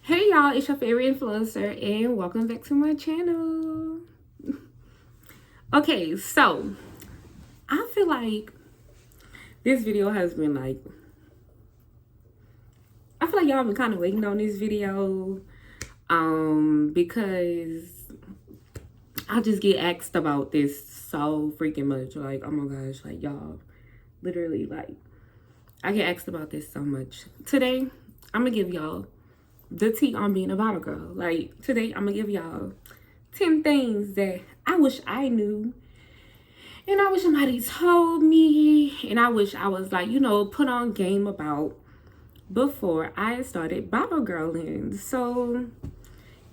Hey y'all, it's your favorite influencer and welcome back to my channel. Okay, so I feel like this video has been I feel like y'all been kind of waiting on this video because I just get asked about this so freaking much. Like, oh my gosh, like y'all literally I get asked about this so much. Today, I'm gonna give y'all the tea on being a bottle girl. Like, today I'm gonna give y'all 10 things that I wish I knew, and I wish somebody told me, and I wish I was put on game about before I started bottle girling. So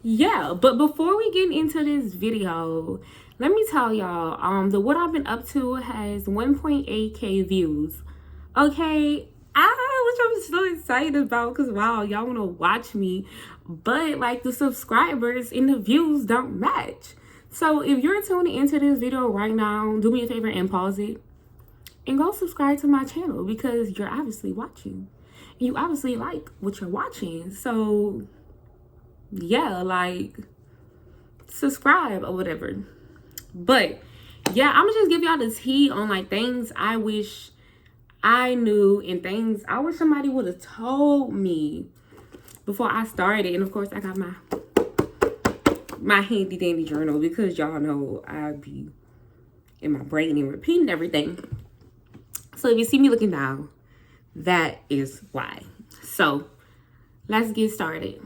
yeah, but before we get into this video, let me tell y'all the what I've been up to has 1.8k views. Okay, which I'm so excited about because wow, y'all want to watch me, but like the subscribers and the views don't match. So if you're tuning into this video right now, do me a favor and pause it and go subscribe to my channel because you're obviously watching. You obviously like what you're watching. So yeah, like subscribe or whatever. But yeah, I'm gonna just give y'all the tea on like things I wish I knew and things I wish somebody would have told me before I started. And of course I got my handy dandy journal because y'all know I be in my brain and repeating everything. So if you see me looking down, that is why. So let's get started.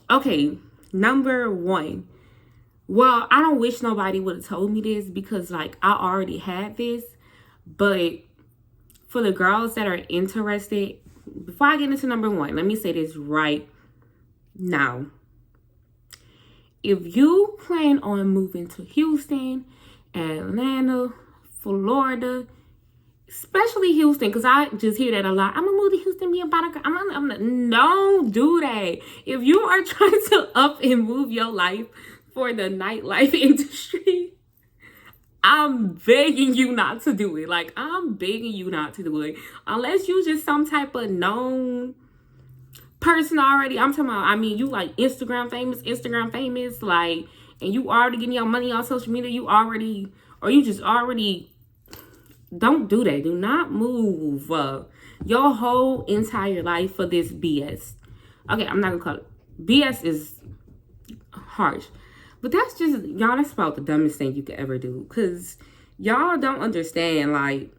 Okay, number one. Well, I don't wish nobody would have told me this because like I already had this, but for the girls that are interested, before I get into number one, let me say this right now. If you plan on moving to Houston, Atlanta, Florida, especially Houston, because I just hear that a lot. I'm gonna move to Houston, be a bottle girl. I'm not, don't do that. If you are trying to up and move your life for the nightlife industry, I'm begging you not to do it. Like, I'm begging you not to do it. Unless you just some type of known person already. I'm talking about, I mean, you like Instagram famous, like, and you already getting your money on social media. You already don't do that. Do not move your whole entire life for this BS. Okay, I'm not gonna call it. BS is harsh. But that's just, y'all, that's about the dumbest thing you could ever do. Because y'all don't understand, like,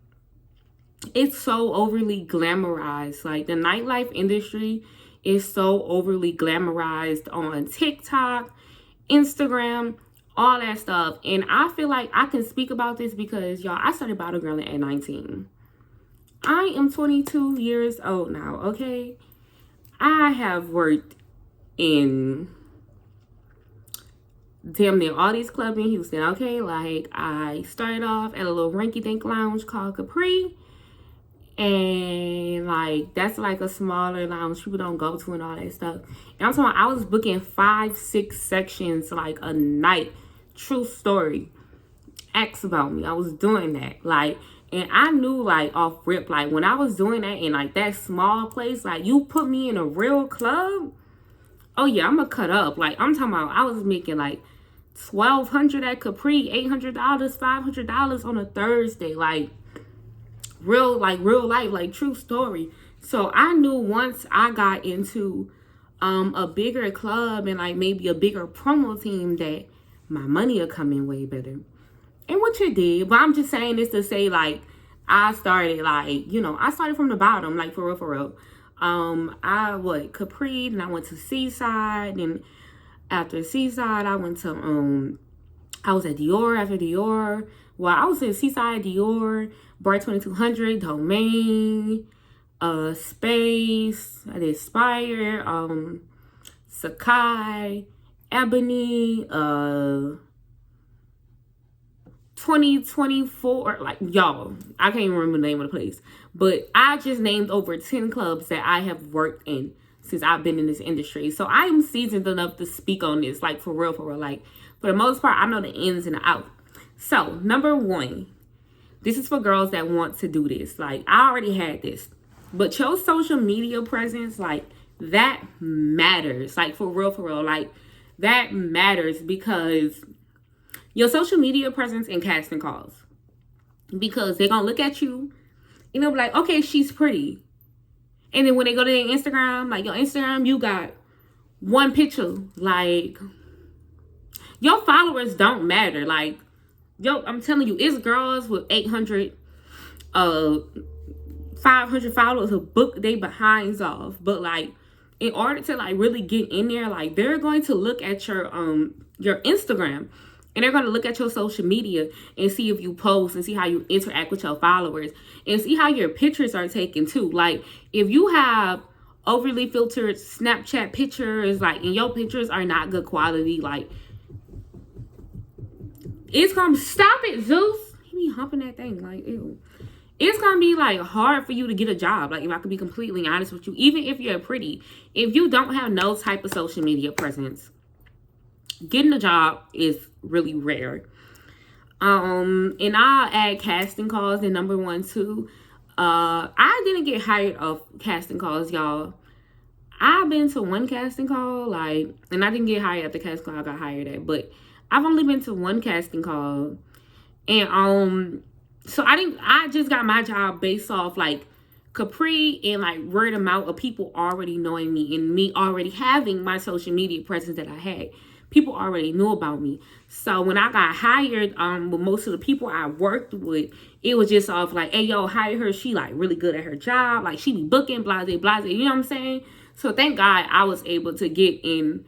it's so overly glamorized. Like, the nightlife industry is so overly glamorized on TikTok, Instagram, all that stuff. And I feel like I can speak about this because, y'all, I started bottle girling at 19. I am 22 years old now, okay? I have worked in damn near all these clubs in Houston, okay? Like, I started off at a little rinky-dink lounge called Capri. And, like, that's like a smaller lounge people don't go to and all that stuff. And I'm talking about, I was booking 5-6 sections, like, a night. True story. Ask about me. I was doing that. Like, and I knew, like, off rip, like, when I was doing that in, like, that small place, like, you put me in a real club, oh, yeah, I'm gonna cut up. Like, I'm talking about, I was making, like, $1,200 at Capri, $800, $500 on a Thursday, like real life, like true story. So I knew once I got into a bigger club and like maybe a bigger promo team that my money would come in way better. And what you did, but I'm just saying this to say like I started I started from the bottom, like for real. Capri, then I went to Seaside, and after Seaside, I went to, I was at Dior after Dior. Well, I was at Seaside, Dior, Bar 2200, Domain, Space, I did Spire, Sakai, Ebony, 2024, like, y'all, I can't even remember the name of the place. But I just named over 10 clubs that I have worked in since I've been in this industry. So I am seasoned enough to speak on this, like, for real. Like, for the most part, I know the ins and the outs. So, number one, this is for girls that want to do this. Like, I already had this. But your social media presence, like, that matters. Like, for real. Like, that matters because your social media presence and casting calls. Because they're going to look at you and they'll be like, okay, she's pretty. And then when they go to their Instagram, like, your Instagram, you got one picture. Like, your followers don't matter. Like, I'm telling you, it's girls with 800, 500 followers who book they behinds off. But, like, in order to, like, really get in there, like, they're going to look at your Instagram. And they're going to look at your social media and see if you post and see how you interact with your followers. And see how your pictures are taken, too. Like, if you have overly filtered Snapchat pictures, like, and your pictures are not good quality, like, it's gonna stop it, Zeus. He be humping that thing, like, ew. It's gonna be, like, hard for you to get a job. Like, if I could be completely honest with you, even if you're pretty, if you don't have no type of social media presence, getting a job is really rare. And I'll add casting calls in number 1 too. I didn't get hired off casting calls, y'all. I've been to one casting call, like, and I didn't get hired at the casting call I got hired at, but I've only been to one casting call. And so I just got my job based off, like, Capri and, like, word of mouth of people already knowing me and me already having my social media presence that I had. People already knew about me. So when I got hired, with most of the people I worked with, it was just off like, hey, yo, hire her. She, like, really good at her job. Like, she be booking, blase. You know what I'm saying? So thank God I was able to get in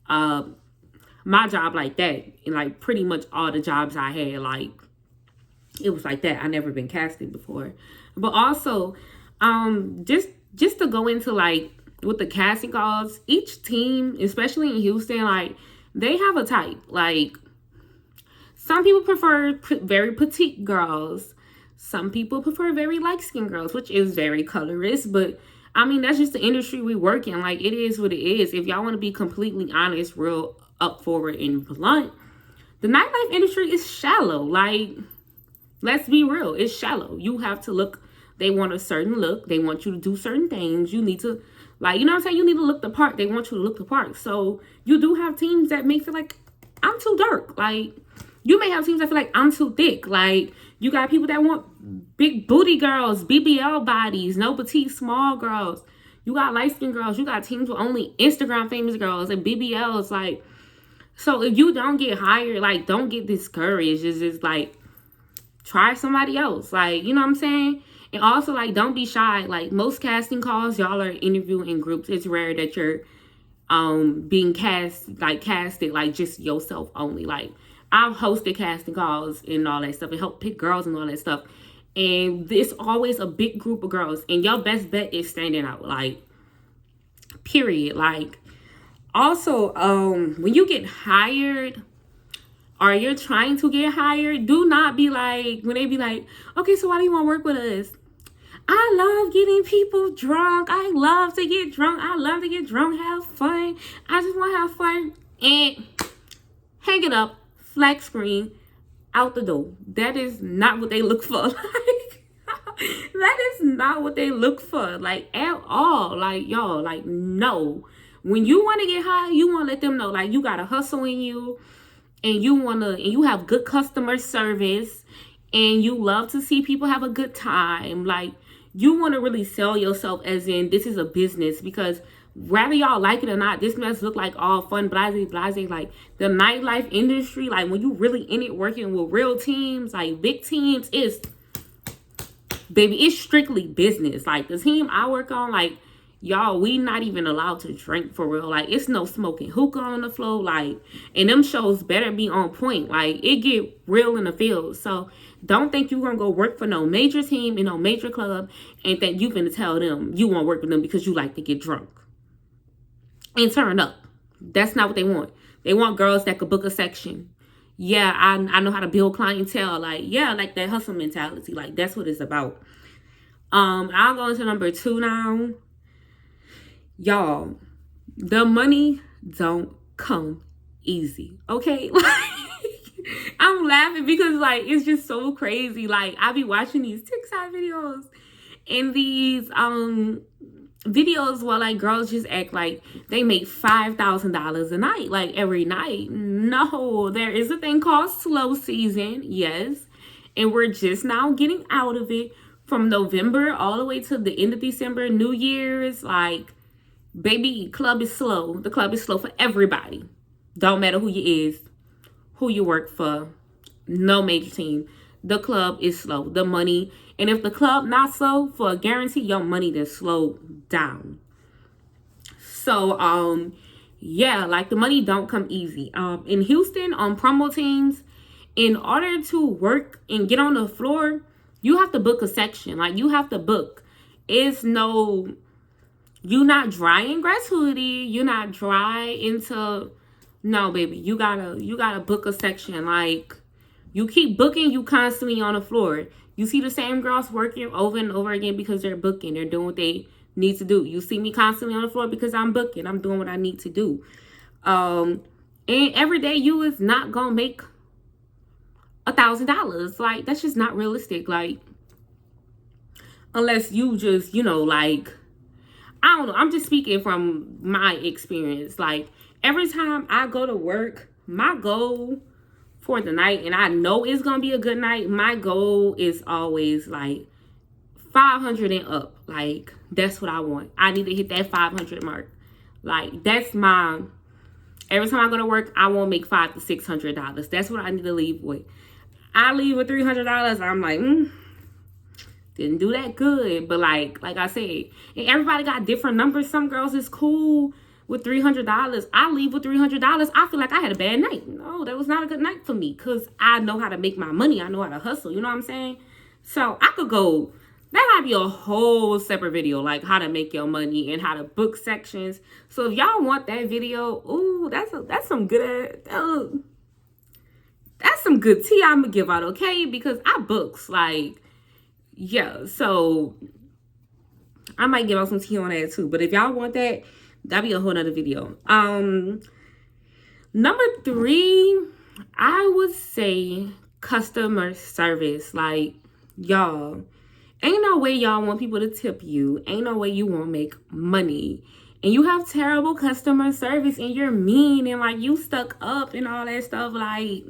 my job like that. And, like, pretty much all the jobs I had, like, it was like that. I never been casted before. But also, just to go into, like, with the casting calls, each team, especially in Houston, like, they have a type. Like, some people prefer very petite girls. Some people prefer very light-skinned girls, which is very colorist. But, I mean, that's just the industry we work in. Like, it is what it is. If y'all want to be completely honest, real up forward and blunt, the nightlife industry is shallow. Like, let's be real. It's shallow. You have to look. They want a certain look. They want you to do certain things. You need to, like, you know what I'm saying? You need to look the part. They want you to look the part. So you do have teams that may feel like, I'm too dark. Like, you may have teams that feel like, I'm too thick. Like, you got people that want big booty girls, BBL bodies, no petite small girls. You got light-skinned girls. You got teams with only Instagram famous girls and BBLs. Like, so if you don't get hired, like, don't get discouraged. It's just, like, try somebody else. Like, you know what I'm saying? And also, like, don't be shy. Like, most casting calls, y'all are interviewing in groups. It's rare that you're being casted, like, just yourself only. Like, I've hosted casting calls and all that stuff and helped pick girls and all that stuff. And it's always a big group of girls. And your best bet is standing out. Like, period. Like, also, when you get hired or you're trying to get hired, do not be like, when they be like, okay, so why do you want to work with us? I love getting people drunk. I love to get drunk. I love to get drunk, have fun. I just want to have fun. And hang it up, flag screen, out the door. That is not what they look for. Like, that is not what they look for. Like, at all. Like, y'all, like, no. When you want to get hired, you want to let them know, like, you got a hustle in you. And you have good customer service. And you love to see people have a good time. Like, you want to really sell yourself as in this is a business, because whether y'all like it or not, this mess look like all fun, blase. Like, the nightlife industry, like, when you really in it working with real teams, like big teams, it's strictly business. Like, the team I work on, like, y'all, we not even allowed to drink for real. Like, it's no smoking hookah on the floor. Like, and them shows better be on point. Like, it get real in the field. So don't think you're going to go work for no major team in no major club and think you finna tell them you want to work with them because you like to get drunk and turn up. That's not what they want. They want girls that could book a section. Yeah, I know how to build clientele. Like, yeah, like that hustle mentality. Like, that's what it's about. I'll go into number 2 now. Y'all, the money don't come easy, okay? I'm laughing because, like, it's just so crazy. Like, I be watching these TikTok videos and these videos where like girls just act like they make $5,000 a night, like every night. No, there is a thing called slow season, yes, and we're just now getting out of it. From November all the way to the end of December, New Year's, like, baby, club is slow. The club is slow for everybody. Don't matter who you is, who you work for, no major team. The club is slow. The money, and if the club not slow, for a guarantee, your money to slow down. So, yeah, like the money don't come easy. In Houston, on promo teams, in order to work and get on the floor, you have to book a section. Like, you have to book. It's no, you're not dry in gratuity. You're not dry into, no, baby. You gotta book a section. Like, you keep booking, you constantly on the floor. You see the same girls working over and over again because they're booking. They're doing what they need to do. You see me constantly on the floor because I'm booking. I'm doing what I need to do. And every day you is not gonna make $1,000. Like, that's just not realistic. Like, unless you just, like, I don't know. I'm just speaking from my experience. Like, every time I go to work, my goal for the night, and I know it's gonna be a good night, my goal is always like 500 and up. Like, that's what I want. I need to hit that 500 mark. Like, that's my, every time I go to work, I won't make $500 to $600. That's what I need to leave with. I leave with $300. I'm like, didn't do that good. But like I said, and everybody got different numbers. Some girls is cool with $300. I leave with $300. I feel like I had a bad night. No, that was not a good night for me, because I know how to make my money. I know how to hustle. You know what I'm saying? So I could go, that might be a whole separate video, like how to make your money and how to book sections. So if y'all want that video, ooh, that's some good, that's some good tea I'm gonna give out, okay? Because I books, like, yeah. So I might give out some tea on that too. But if y'all want that, that'd be a whole nother video. Number 3, I would say customer service. Like, y'all, ain't no way y'all want people to tip you. Ain't no way you won't make money. And you have terrible customer service and you're mean and like you stuck up and all that stuff. Like,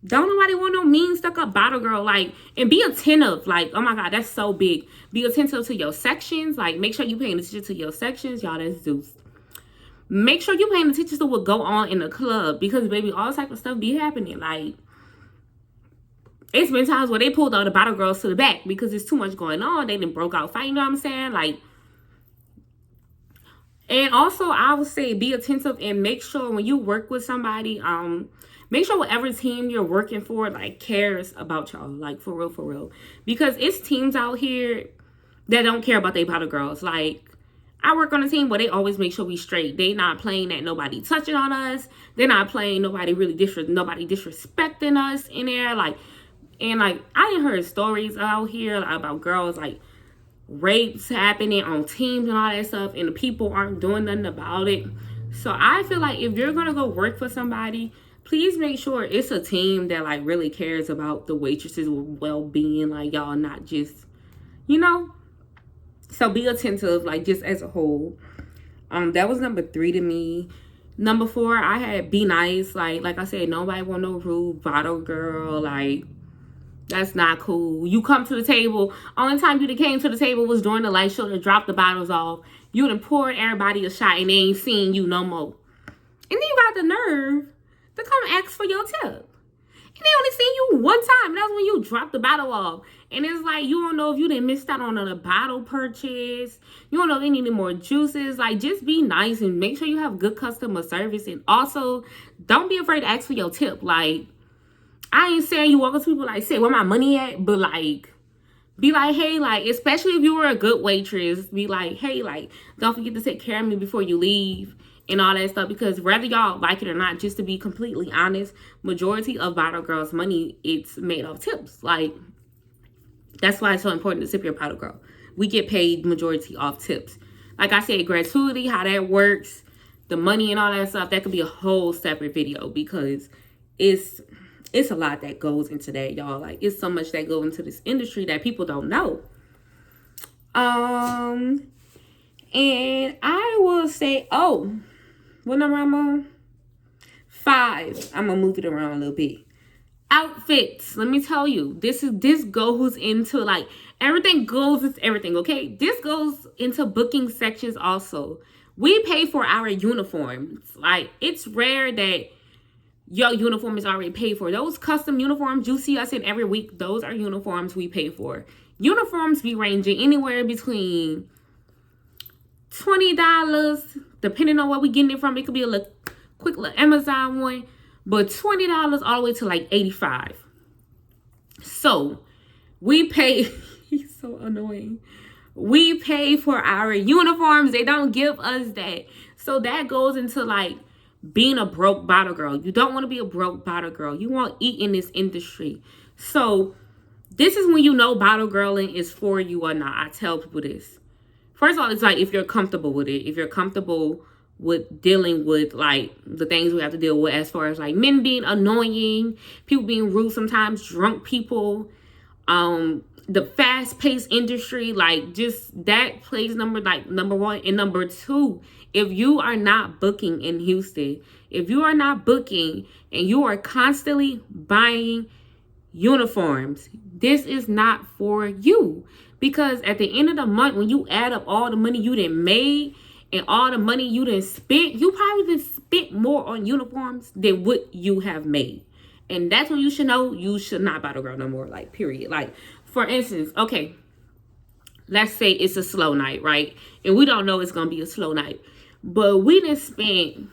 don't nobody want no mean stuck up bottle girl. Like, and be attentive. Like, oh my God, that's so big. Be attentive to your sections. Like, make sure you paying attention to your sections. Y'all, that's Zeus. Make sure you paying attention to what go on in the club, because baby, all type of stuff be happening. Like, it's been times where they pulled all the bottle girls to the back because there's too much going on. They done broke out fighting, you know what I'm saying? Like, and also I would say be attentive and make sure when you work with somebody, make sure whatever team you're working for, like, cares about y'all. Like, for real, for real. Because it's teams out here that don't care about their bottle girls. Like, I work on a team where they always make sure we straight. They not playing that nobody touching on us. They're not playing nobody really nobody disrespecting us in there. Like, and like, I done heard stories out here about girls, like, rapes happening on teams and all that stuff, and the people aren't doing nothing about it. So I feel like if you're gonna go work for somebody, please make sure it's a team that like really cares about the waitresses' well-being. Like, y'all not just, so be attentive, like, just as a whole. That was number 3 to me. Number 4, I had be nice. Like I said, nobody want no rude bottle girl. Like, that's not cool. You come to the table, only time you came to the table was during the light show to drop the bottles off. You done poured everybody a shot and they ain't seen you no more. And then you got the nerve to come ask for your tip. And they only seen you one time. That's when you drop the bottle off. And it's like, you don't know if you didn't miss out on a bottle purchase. You don't know if they needed more juices. Like, just be nice and make sure you have good customer service. And also, don't be afraid to ask for your tip. Like, I ain't saying you walk up to people like, say, where my money at? But like, be like, hey, like, especially if you were a good waitress, be like, hey, like, don't forget to take care of me before you leave and all that stuff. Because whether y'all like it or not, just to be completely honest, majority of bottle girls' money, it's made of tips. Like, that's why it's so important to tip your bottle girl. We get paid majority off tips. Like I said, gratuity, how that works, the money and all that stuff, that could be a whole separate video, because it's a lot that goes into that, y'all. Like, it's so much that goes into this industry that people don't know. And I will say, oh, what number I'm on? 5. I'm gonna move it around a little bit. Outfits. Let me tell you, this goes into like everything goes into everything. Okay, this goes into booking sections also. We pay for our uniforms. Like, it's rare that your uniform is already paid for. Those custom uniforms you see us in every week, those are uniforms we pay for. Uniforms be ranging anywhere between $20, depending on where we getting it from. It could be a quick little Amazon one, but $20 all the way to like $85. So we pay. He's so annoying. We pay for our uniforms. They don't give us that. So that goes into like being a broke bottle girl. You don't want to be a broke bottle girl. You want to eat in this industry. So this is when you know bottle girling is for you or not. I tell people this. First of all, it's like if you're comfortable with it. If you're comfortable with dealing with like the things we have to deal with as far as like men being annoying, people being rude sometimes, drunk people, the fast-paced industry, like just that plays number 1. And number 2, if you are not booking in Houston, if you are not booking and you are constantly buying uniforms, this is not for you. Because at the end of the month, when you add up all the money you done made and all the money you done spent, you probably done spent more on uniforms than what you have made. And that's when you should know you should not bottle girl no more, like, period. Like, for instance, okay, let's say it's a slow night, right? And we don't know it's going to be a slow night. But we done spent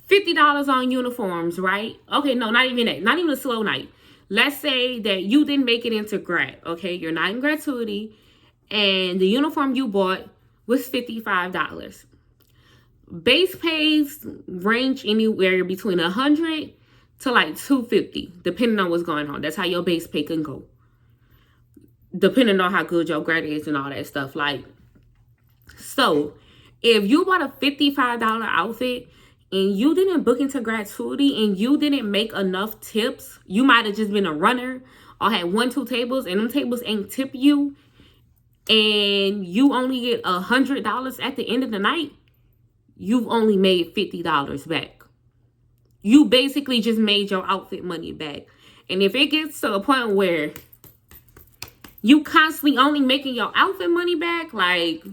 $50 on uniforms, right? Okay, no, not even that. Not even a slow night. Let's say that you didn't make it into grad, okay? You're not in gratuity, and the uniform you bought was $55. Base pays range anywhere between $100 to like $250, depending on what's going on. That's how your base pay can go, depending on how good your grad is and all that stuff. Like, so if you bought a $55 outfit and you didn't book into gratuity and you didn't make enough tips, you might have just been a runner or had 1-2 tables and them tables ain't tip you, and you only get $100 at the end of the night, you've only made $50 back. You basically just made your outfit money back. And if it gets to a point where you constantly only making your outfit money back, like,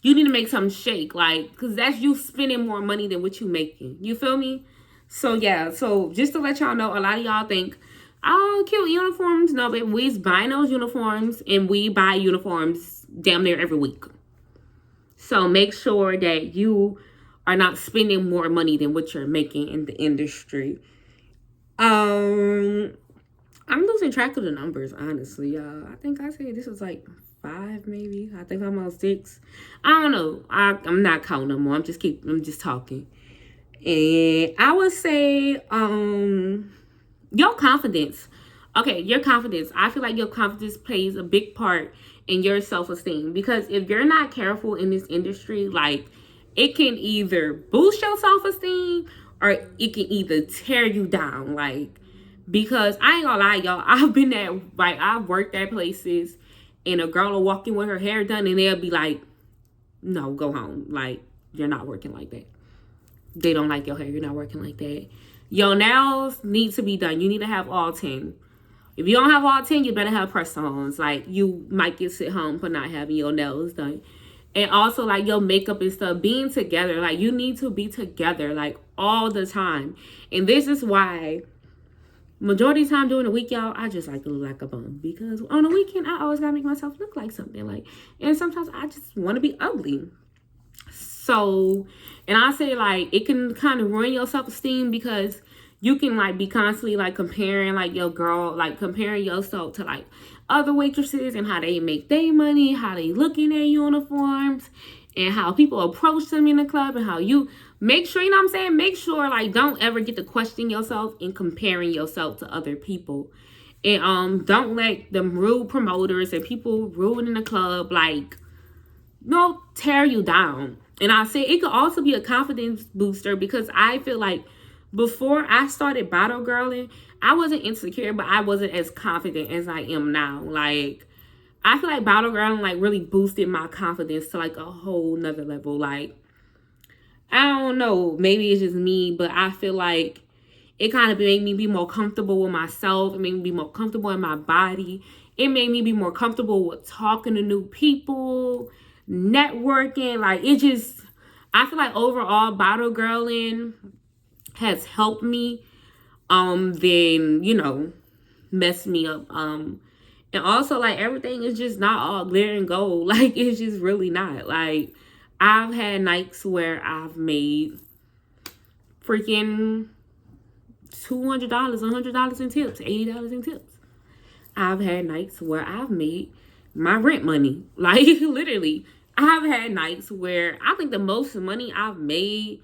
you need to make something shake, like, because that's you spending more money than what you making. You feel me? So, yeah. So, just to let y'all know, a lot of y'all think, oh, cute uniforms. No, but we's buying those uniforms, and we buy uniforms damn near every week. So, make sure that you are not spending more money than what you're making in the industry. I'm losing track of the numbers, honestly, y'all. I think I said this was like 5, maybe. I think I'm on 6. I don't know. I'm not counting no more. I'm just talking. And I would say, your confidence. Okay, your confidence. I feel like your confidence plays a big part in your self-esteem. Because if you're not careful in this industry, like, it can either boost your self-esteem or it can either tear you down. Like, because I ain't gonna lie, y'all, I've been at, like, I've worked at places and a girl will walk in with her hair done and they'll be like, no, go home. Like, you're not working like that. They don't like your hair. You're not working like that. Your nails need to be done. You need to have all 10. If you don't have all 10, you better have press-ons. Like, you might get sent home for not having your nails done. And also, like, your makeup and stuff, being together. Like, you need to be together, like, all the time. And this is why majority of the time during the week, y'all, I just like to look like a bum. Because on the weekend, I always gotta make myself look like something. Like, and sometimes I just want to be ugly. So, and I say, like, it can kind of ruin your self-esteem because you can, like, be constantly, like, comparing, like, your girl, like, comparing yourself to, like, other waitresses and how they make their money, how they look in their uniforms, and how people approach them in the club, and how you make sure, you know what I'm saying? Make sure, like, don't ever get to question yourself and comparing yourself to other people. And don't let them rude promoters and people rude in the club, like, no, tear you down. And I say it could also be a confidence booster because I feel like before I started bottle girling, I wasn't insecure, but I wasn't as confident as I am now. Like, I feel like Bottle Girl like really boosted my confidence to like a whole nother level. Like, I don't know, maybe it's just me, but I feel like it kind of made me be more comfortable with myself. It made me be more comfortable in my body. It made me be more comfortable with talking to new people, networking. Like, it just, I feel like overall Bottle Girling has helped me then, you know, mess me up. And also, like, everything is just not all glitter and gold. Like, it's just really not. Like, I've had nights where I've made freaking $200, $100 in tips, $80 in tips. I've had nights where I've made my rent money. Like, literally. I've had nights where I think the most money I've made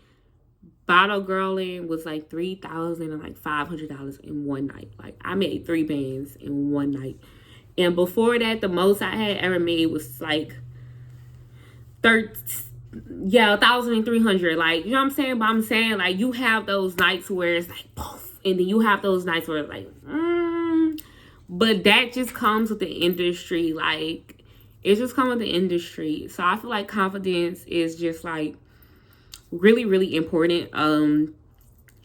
bottle girling was like $3,000 and like $500 in one night. Like, I made 3 bands in one night. And before that, the most I had ever made was like 1,300. Like, you know what I'm saying? But I'm saying, like, you have those nights where it's like poof, and then you have those nights where it's like but that just comes with the industry. Like, it just comes with the industry. So I feel like confidence is just like really, really important.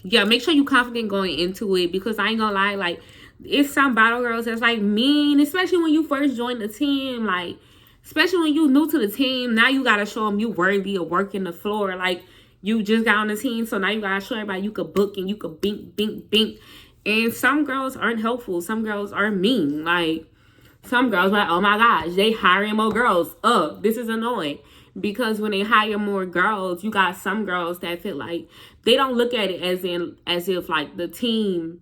Yeah, make sure you confident going into it, because I ain't gonna lie, like, it's some bottle girls that's like mean, especially when you first join the team. Like, especially when you new to the team, now you gotta show them you worthy of working the floor. Like, you just got on the team, so now you gotta show everybody you could book and you could bink, bink, bink. And some girls aren't helpful. Some girls are mean. Like, some girls are like, oh my gosh, they hiring more girls. This is annoying. Because when they hire more girls, you got some girls that feel like they don't look at it as if like the team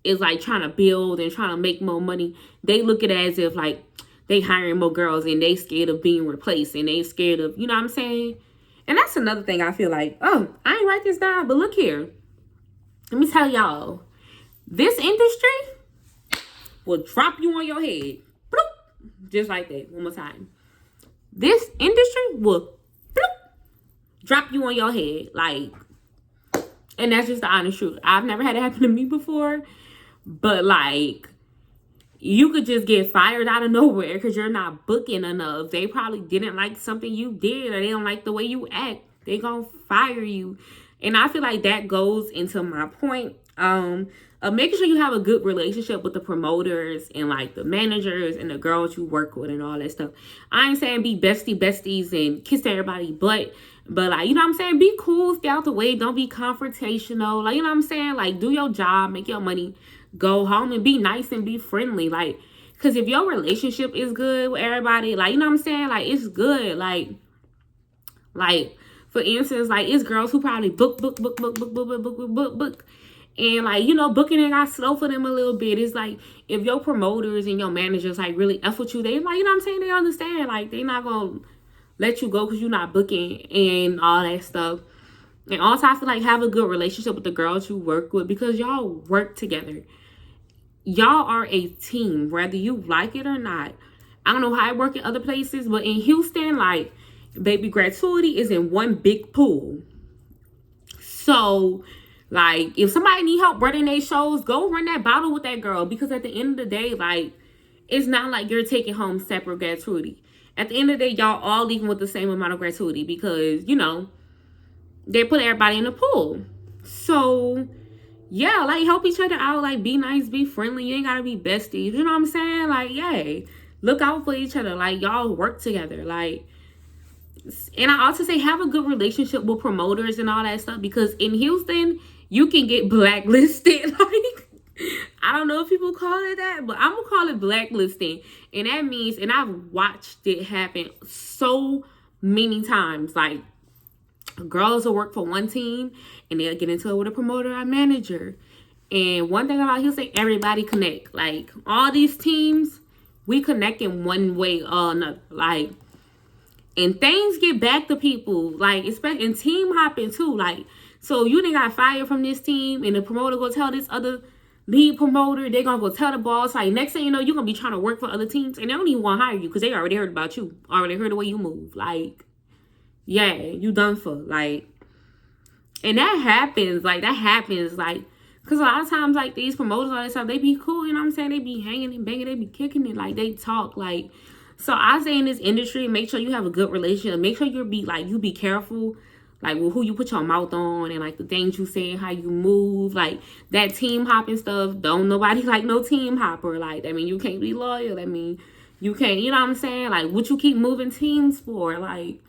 is like trying to build and trying to make more money. They look at it as if like they hiring more girls and they scared of being replaced, and they scared of, you know what I'm saying? And that's another thing I feel like, I ain't write this down, but look here. Let me tell y'all, this industry will drop you on your head. Bloop, just like that. One more time. This industry will bloop, drop you on your head. Like, and that's just the honest truth. I've never had it happen to me before, but like, you could just get fired out of nowhere because you're not booking enough. They probably didn't like something you did, or they don't like the way you act. They gonna fire you. And I feel like that goes into my point of making sure you have a good relationship with the promoters and like the managers and the girls you work with and all that stuff. I ain't saying be besties and kiss everybody, but like, you know what I'm saying? Be cool, stay out the way. Don't be confrontational. Like, you know what I'm saying? Like, do your job, make your money, go home, and be nice and be friendly. Like, because if your relationship is good with everybody, like, you know what I'm saying? Like, it's good. Like, for instance, like, it's girls who probably book. And like, you know, booking it got slow for them a little bit. It's like, if your promoters and your managers like really F with you, they like, you know what I'm saying? They understand. Like, they not gonna let you go because you're not booking and all that stuff. And also, I feel like have a good relationship with the girls you work with, because y'all work together. Y'all are a team, whether you like it or not. I don't know how I work in other places, but in Houston, like, baby, gratuity is in one big pool. So, like, if somebody need help running their shows, go run that bottle with that girl. Because at the end of the day, like, it's not like you're taking home separate gratuity. At the end of the day, y'all all leaving with the same amount of gratuity, because, you know, they put everybody in the pool. So, yeah, like, help each other out. Like, be nice, be friendly. You ain't gotta be besties. You know what I'm saying? Like, yay. Look out for each other. Like, y'all work together. Like, and I also say have a good relationship with promoters and all that stuff, because in Houston, you can get blacklisted. Like, I don't know if people call it that, but I'm gonna call it blacklisting. And that means, and I've watched it happen so many times, like, girls will work for one team and they'll get into it with a promoter or manager. And one thing about Houston, everybody connect. Like, all these teams, we connect in one way or another. Like, and things get back to people, like, especially in team hopping too. Like, so you done got fired from this team, and the promoter go tell this other lead promoter, they're gonna go tell the boss. Like, next thing you know, you're gonna be trying to work for other teams, and they don't even want to hire you because they already heard about you, already heard the way you move. Like, yeah, you done for. Like, and that happens. Like, Because a lot of times, like, these promoters, all this stuff, they be cool, you know what I'm saying? They be hanging and banging, they be kicking it, like, they talk, like. So I say in this industry, make sure you have a good relationship. Make sure you be careful, like, with who you put your mouth on and, like, the things you say and how you move. Like, that team hopping stuff, don't nobody like no team hopper. Like, I mean, you can't be loyal. I mean, you can't, you know what I'm saying? Like, what you keep moving teams for? Like,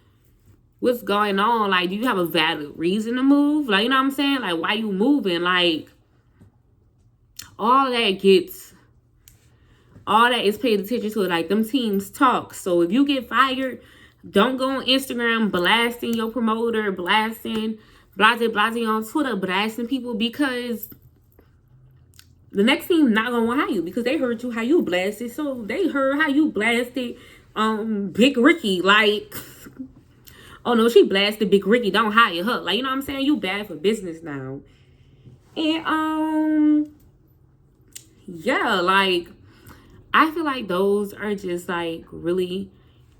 what's going on? Like, do you have a valid reason to move? Like, you know what I'm saying? Like, why you moving? Like, all that is paid attention to. Like, them teams talk. So if you get fired, don't go on Instagram blasting your promoter, blasting on Twitter, blasting people, because the next team not gonna hire you because they heard you how you blasted. So they heard how you blasted Big Ricky. Like, oh no, she blasted Big Ricky, don't hire her. Like, you know what I'm saying? You bad for business now. And yeah, like, I feel like those are just, like, really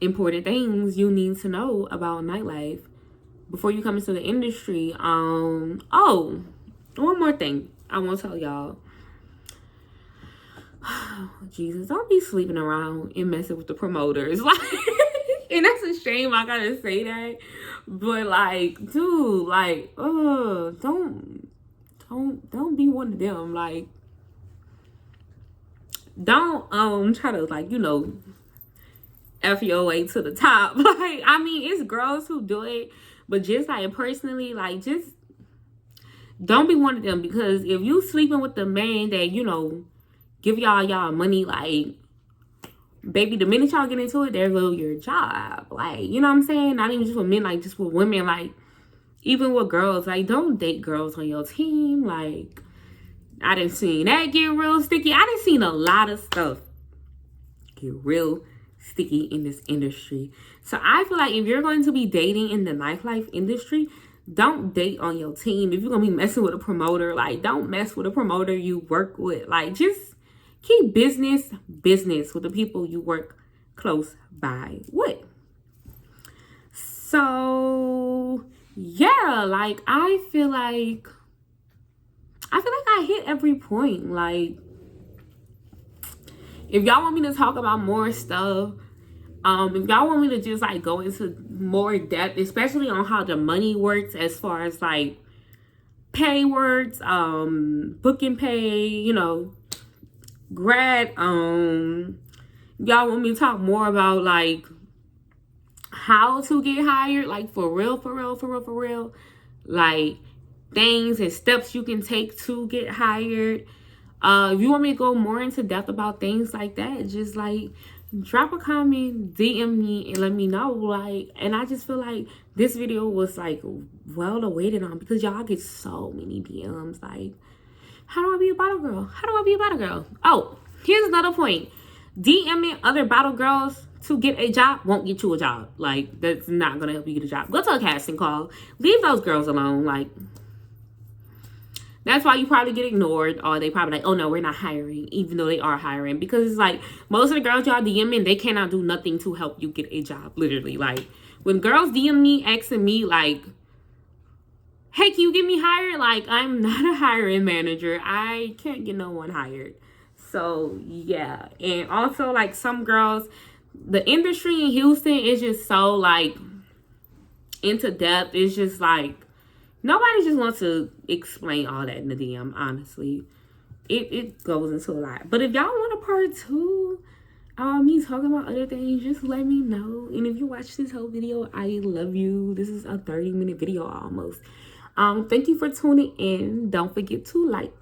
important things you need to know about nightlife before you come into the industry. Oh, one more thing I want to tell y'all. Jesus, don't be sleeping around and messing with the promoters. Like, and that's a shame I gotta say that. But, like, dude, like, don't be one of them. Like, don't try to, like, you know, F your way to the top. Like, I mean, it's girls who do it, but just, like, personally, like, just don't be one of them. Because if you sleeping with the man that, you know, give y'all money, like, baby, the minute y'all get into it, there goes your job. Like, you know what I'm saying? Not even just with men, like, just with women. Like, even with girls, like, don't date girls on your team. Like, I done seen that get real sticky. I done seen a lot of stuff get real sticky in this industry. So I feel like if you're going to be dating in the nightlife industry, don't date on your team. If you're going to be messing with a promoter, like, don't mess with a promoter you work with. Like, just keep business with the people you work close by with. So yeah, like, I feel like I hit every point. Like, if y'all want me to talk about more stuff, if y'all want me to just, like, go into more depth, especially on how the money works as far as, like, pay works, booking pay, you know, grad, y'all want me to talk more about, like, how to get hired, like, for real, like, things and steps you can take to get hired. If you want me to go more into depth about things like that, just, like, drop a comment, DM me, and let me know. Like, and I just feel like this video was, like, well awaited on, because y'all get so many DMs. Like, how do I be a bottle girl? How do I be a bottle girl? Oh, here's another point. DMing other bottle girls to get a job won't get you a job. Like, that's not gonna help you get a job. Go to a casting call. Leave those girls alone. Like, that's why you probably get ignored, or they probably like, oh no, we're not hiring, even though they are hiring. Because it's like, most of the girls y'all DMing, they cannot do nothing to help you get a job, literally. Like, when girls DM me, asking me, like, hey, can you get me hired? Like, I'm not a hiring manager. I can't get no one hired. So, yeah. And also, like, some girls, the industry in Houston is just so, like, into depth. It's just, like, nobody just wants to explain all that in the DM, honestly. It goes into a lot. But if y'all want a part 2, me talking about other things, just let me know. And if you watch this whole video, I love you. This is a 30-minute video almost. Thank you for tuning in. Don't forget to like,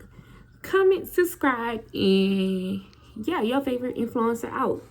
comment, subscribe, and yeah, your favorite influencer out.